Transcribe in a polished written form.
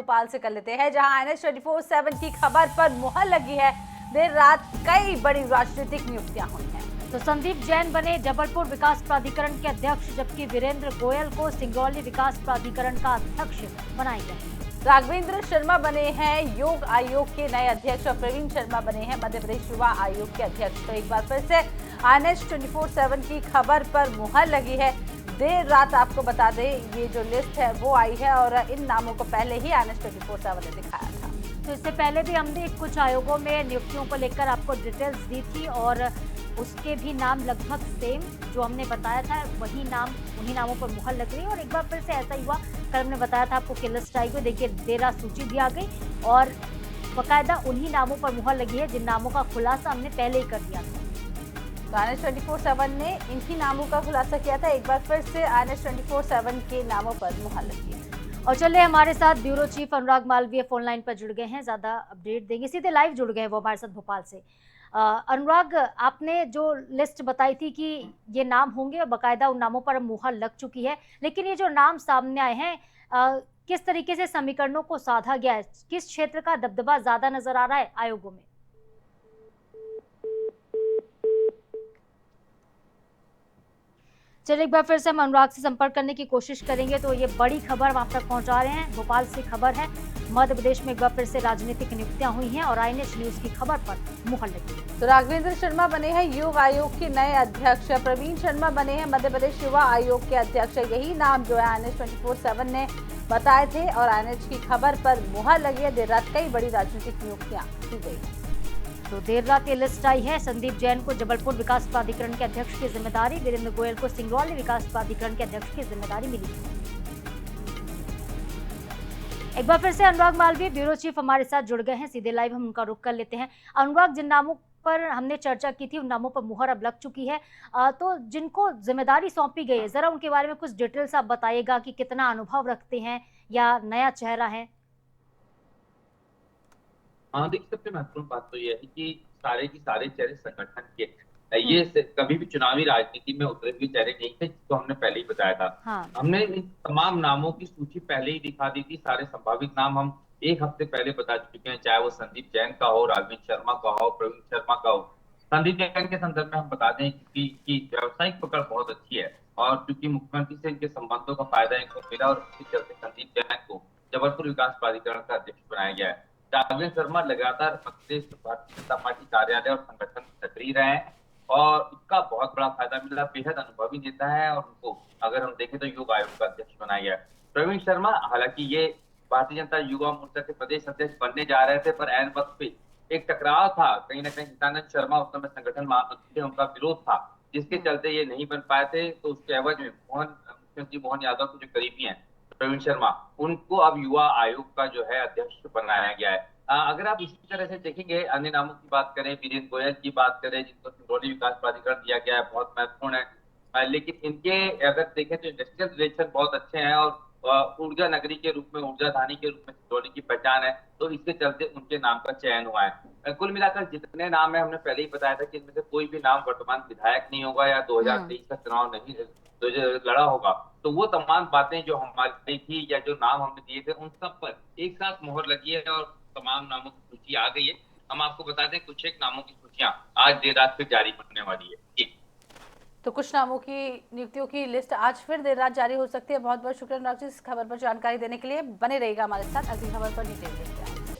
भोपाल से कर लेते हैं, जहां NH 24/7 की खबर पर मुहर लगी है। देर रात कई बड़ी राजनीतिक नियुक्तियां हुई हैं। तो संदीप जैन बने जबलपुर विकास प्राधिकरण के अध्यक्ष, जबकि वीरेंद्र गोयल को सिंगरौली विकास प्राधिकरण का अध्यक्ष बनाया गया। राघवेंद्र शर्मा बने हैं योग आयोग के नए अध्यक्ष और प्रवीण शर्मा बने हैं मध्य प्रदेश युवा आयोग के अध्यक्ष। तो एक बार फिर से NH 24/7 की खबर पर मुहर लगी है। देर रात आपको बता दें, ये जो लिस्ट है वो आई है और इन नामों को पहले ही NH 24/7 ने दिखाया था। तो इससे पहले भी हमने कुछ आयोगों में नियुक्तियों को लेकर आपको डिटेल्स दी थी और उसके भी नाम लगभग सेम जो हमने बताया था, वही नाम उन्हीं नामों पर मुहर लग रही है। और एक बार फिर से ऐसा ही हुआ, कल हमने बताया था आपको कि लिस्ट आई हुई, देखिए देर रात सूची भी आ गई और बाकायदा उन्हीं नामों पर मुहर लगी है जिन नामों का खुलासा हमने पहले ही कर दिया था। तो NH 24/7 ने इन्हीं नामों का खुलासा किया था। एक बार फिर से NH 24/7 के नामों पर मुहर लगी है। और चलिए, हमारे साथ ब्यूरो चीफ अनुराग मालवीय फोन लाइन पर जुड़ गए हैं, ज्यादा अपडेट देंगे, सीधे लाइव जुड़ गए हैं वो हमारे साथ भोपाल से। अनुराग, आपने जो लिस्ट बताई थी कि ये नाम होंगे और बाकायदा उन नामों पर मुहर लग चुकी है, लेकिन ये जो नाम सामने आए हैं, किस तरीके से समीकरणों को साधा गया है, किस क्षेत्र का दबदबा ज्यादा नजर आ रहा है आयोगों में? चलिए, एक बार फिर से हम अनुराग से संपर्क करने की कोशिश करेंगे। तो ये बड़ी खबर हम आप तक पहुंचा रहे हैं, भोपाल से खबर है। मध्य प्रदेश में एक बार फिर से राजनीतिक नियुक्तियां हुई हैं और INH न्यूज की खबर पर मुहर लगी। तो राघवेंद्र शर्मा बने हैं योग आयोग के नए अध्यक्ष, प्रवीण शर्मा बने हैं मध्य प्रदेश युवा आयोग के अध्यक्ष। यही नाम जो है NH 24/7 ने बताए थे और NH की खबर पर मुहर लगी है। देर रात कई बड़ी राजनीतिक नियुक्तियां की गई। तो देर रात ये लिस्ट आई है। संदीप जैन को जबलपुर विकास प्राधिकरण के अध्यक्ष की जिम्मेदारी, वीरेंद्र गोयल को सिंगरौली विकास प्राधिकरण के अध्यक्ष की जिम्मेदारी मिली। एक बार फिर से अनुराग मालवीय ब्यूरो चीफ हमारे साथ जुड़ गए हैं, सीधे लाइव हम उनका रुख कर लेते हैं। अनुराग, जिन नामों पर हमने चर्चा की थी उन नामों पर मुहर अब लग चुकी है, तो जिनको जिम्मेदारी सौंपी गई है, जरा उनके बारे में कुछ डिटेल्स आप बताइएगा कि कितना अनुभव रखते हैं या नया चेहरा है? हाँ, देखिए, सबसे महत्वपूर्ण बात तो ये है कि सारे के सारे चेहरे संगठन के ये कभी भी चुनावी राजनीति में उतरे हुए चेहरे नहीं थे, जिसको हमने पहले ही बताया था। हाँ। हमने इन तमाम नामों की सूची पहले ही दिखा दी थी। सारे संभावित नाम हम एक हफ्ते पहले बता चुके हैं, चाहे वो संदीप जैन का हो, राघवेंद्र शर्मा का हो, प्रवीण शर्मा का हो। संदीप जैन के संदर्भ में हम बता दें कि व्यावसायिक पकड़ बहुत अच्छी है और क्योंकि मुख्यमंत्री से इनके संबंधों का फायदा इनको मिला और इसके चलते संदीप जैन को जबलपुर विकास प्राधिकरण का अध्यक्ष बनाया गया है। राघवेंद्र शर्मा लगातार मध्य प्रदेश भारतीय जनता पार्टी कार्यालय और संगठन में सक्रिय रहे हैं और इसका बहुत बड़ा फायदा मिला। बेहद अनुभवी नेता है और उनको अगर हम देखें तो योग आयोग का अध्यक्ष बनाया गया। प्रवीण शर्मा, हालांकि ये भारतीय जनता युवा मोर्चा के प्रदेश अध्यक्ष बनने जा रहे थे, पर ऐन वक्त पे एक टकराव था। कहीं ना कहीं हितानंद शर्मा उस समय संगठन महामंत्री थे, उनका विरोध था, जिसके चलते ये नहीं बन पाए थे। तो उसके एवज में मुख्यमंत्री मोहन यादव के जो करीबी हैं प्रवीण शर्मा, उनको अब युवा आयोग का जो है अध्यक्ष बनाया गया है। अगर आप इसी तरह से देखेंगे, अन्य नामों की बात करें, वीरेंद्र गोयल की बात करें, जिनको सिंगरौली विकास प्राधिकरण दिया गया है, बहुत महत्वपूर्ण है। लेकिन इनके अगर देखें तो इंडस्ट्रियल रिलेशन बहुत अच्छे हैं और ऊर्जा नगरी के रूप में, ऊर्जा धानी के रूप में सिंगरौली की पहचान है, तो इसके चलते उनके नाम का चयन हुआ है। कुल मिलाकर जितने नाम है, हमने पहले ही बताया था कि इनमें से कोई भी नाम वर्तमान विधायक नहीं होगा या 2023 का चुनाव नहीं तो जो लड़ा होगा। तो वो तमाम बातें जो हमारी थी या जो नाम हमने दिए थे, उन सब पर एक साथ मोहर लगी है और तमाम नामों की सूची आ गई है। हम आपको बता दें, कुछ एक नामों की सूचियां आज देर रात फिर जारी होने वाली है। तो कुछ नामों की नियुक्तियों की लिस्ट आज फिर देर रात जारी हो सकती है। बहुत बहुत शुक्रिया अनुराग जी इस खबर पर जानकारी देने के लिए। बने रहिएगा हमारे साथ, अगली खबर पर डिटेल देखते हैं।